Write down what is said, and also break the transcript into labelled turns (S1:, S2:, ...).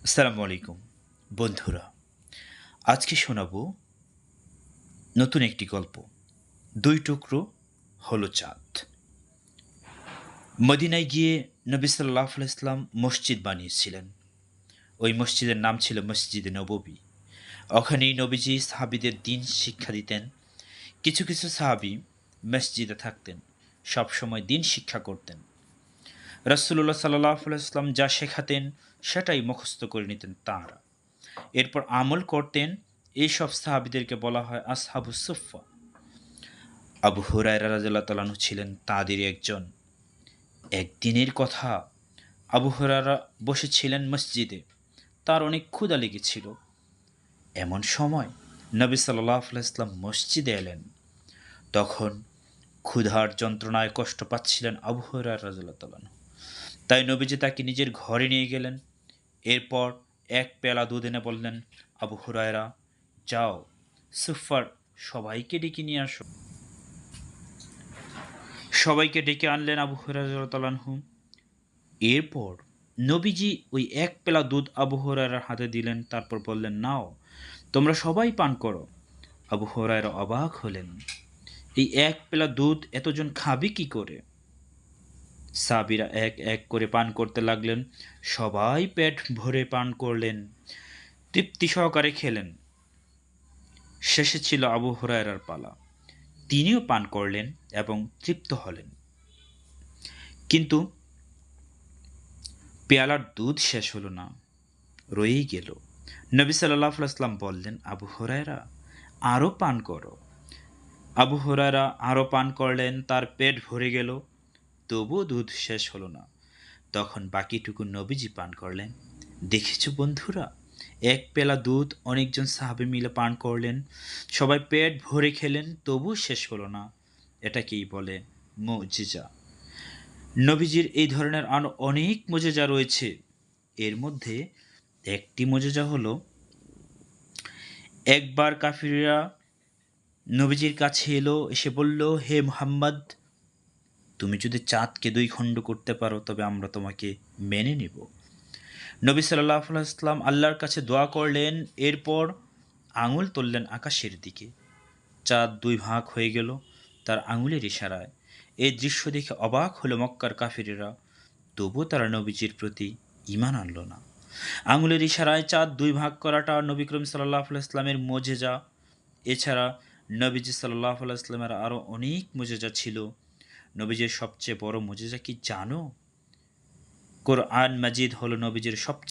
S1: আসসালামু আলাইকুম বন্ধুরা। আজকে শোনাবো নতুন একটি গল্প। দুই টুকরো হলো চাঁদ। মদিনায় গিয়ে নবী সাল্লাল্লাহু আলাইহি ওয়াসাল্লাম মসজিদ বানিয়েছিলেন। ওই মসজিদের নাম ছিল মসজিদে নববী। ওখানেই নবীজি সাহাবীদের দিন শিক্ষা দিতেন। কিছু কিছু সাহাবী মসজিদে থাকতেন, সব সময় দিন শিক্ষা করতেন। রাসূলুল্লাহ সাল্লাল্লাহু আলাইহি ওয়াসাল্লাম যা শেখাতেন সেটাই মুখস্থ করে নিতেন তাঁরা। এরপর আমল করতেন। এইসব সাহাবীদেরকে বলা হয় আসহাবুস সুফফা। আবু হুরায়রা রাদিয়াল্লাহু তাআলা আনহু ছিলেন তাদেরই একজন। একদিনের কথা, আবু হুরায়রা বসেছিলেন মসজিদে। তার অনেক ক্ষুধা লেগেছিল। এমন সময় নবী সাল্লাল্লাহু আলাইহি ওয়াসাল্লাম মসজিদে এলেন। তখন ক্ষুধার যন্ত্রণায় কষ্ট পাচ্ছিলেন আবু হুরায়রা রাদিয়াল্লাহু তাআলা আনহু। তাই নবীজি তাকে নিজের ঘরে নিয়ে গেলেন। এরপর এক পেয়ালা দুধ এনে বললেন, আবু হুরায়রা, যাও সুফফার সবাইকে ডেকে নিয়ে আসো। সবাইকে ডেকে আনলেন আবু হুরায়রা রাদিয়াল্লাহু আনহু। এরপর নবীজি ওই এক পেলা দুধ আবু হুরায়রার হাতে দিলেন। তারপর বললেন, নাও তোমরা সবাই পান করো। আবু হুরায়রা অবাক হলেন, এই এক পেলা দুধ এতজন খাবে কি করে? সাহাবীরা এক এক করে পান করতে লাগলেন। সবাই পেট ভরে পান করলেন, তৃপ্তি সহকারে খেলেন। শেষে ছিল আবু হুরায়রার পালা। তিনিও পান করলেন এবং তৃপ্ত হলেন। কিন্তু পেয়ালার দুধ শেষ হলো না, রয়েই গেল। নবী সাল্লাল্লাহু আলাইহি ওয়াসাল্লাম বললেন, আবু হুরায়রা, আরও পান করো। আবু হুরায়রা আরও পান করলেন। তার পেট ভরে গেল, তবুও দুধ শেষ হলো না। তখন বাকিটুকু নবীজি পান করলেন। দেখেছো বন্ধুরা, এক পেলা দুধ অনেকজন সাহাবী মিলে পান করলেন। সবাই পেট ভরে খেলেন, তবুও শেষ হলো না। এটাকেই বলে মুজিজা। নবীজির এই ধরনের আরও অনেক মুজিজা রয়েছে। এর মধ্যে একটি মুজিজা হলো, একবার কাফিররা নবীজির কাছে এলো, এসে বলল, হে মুহাম্মদ, তুমি যদি চাঁদকে দুই খণ্ড করতে পারো তবে আমরা তোমাকে মেনে নেব। নবী সাল্লাল্লাহু আলাইহি ওয়াসাল্লাম আল্লাহর কাছে দোয়া করলেন। এরপর আঙুল তুললেন আকাশের দিকে। চাঁদ দুই ভাগ হয়ে গেল তার আঙুলের ইশারায়। এই দৃশ্য দেখে অবাক হলো মক্কার কাফিরেরা। তবুও তারা নবীজির প্রতি ঈমান আনল না। আঙুলের ইশারায় চাঁদ দুই ভাগ করাটা নবী করিম সাল্লাল্লাহু আলাইহি ওয়াসাল্লামের মুজিজা। এছাড়া নবীজি সাল্লাল্লাহু আলাইহি ওয়াসাল্লামের আরও অনেক মুজিজা ছিল। নবীজির সবচেয়ে বড় মুজিজা কি জানো? কোরআন মাজিদ হলো নবীজির সবচেয়ে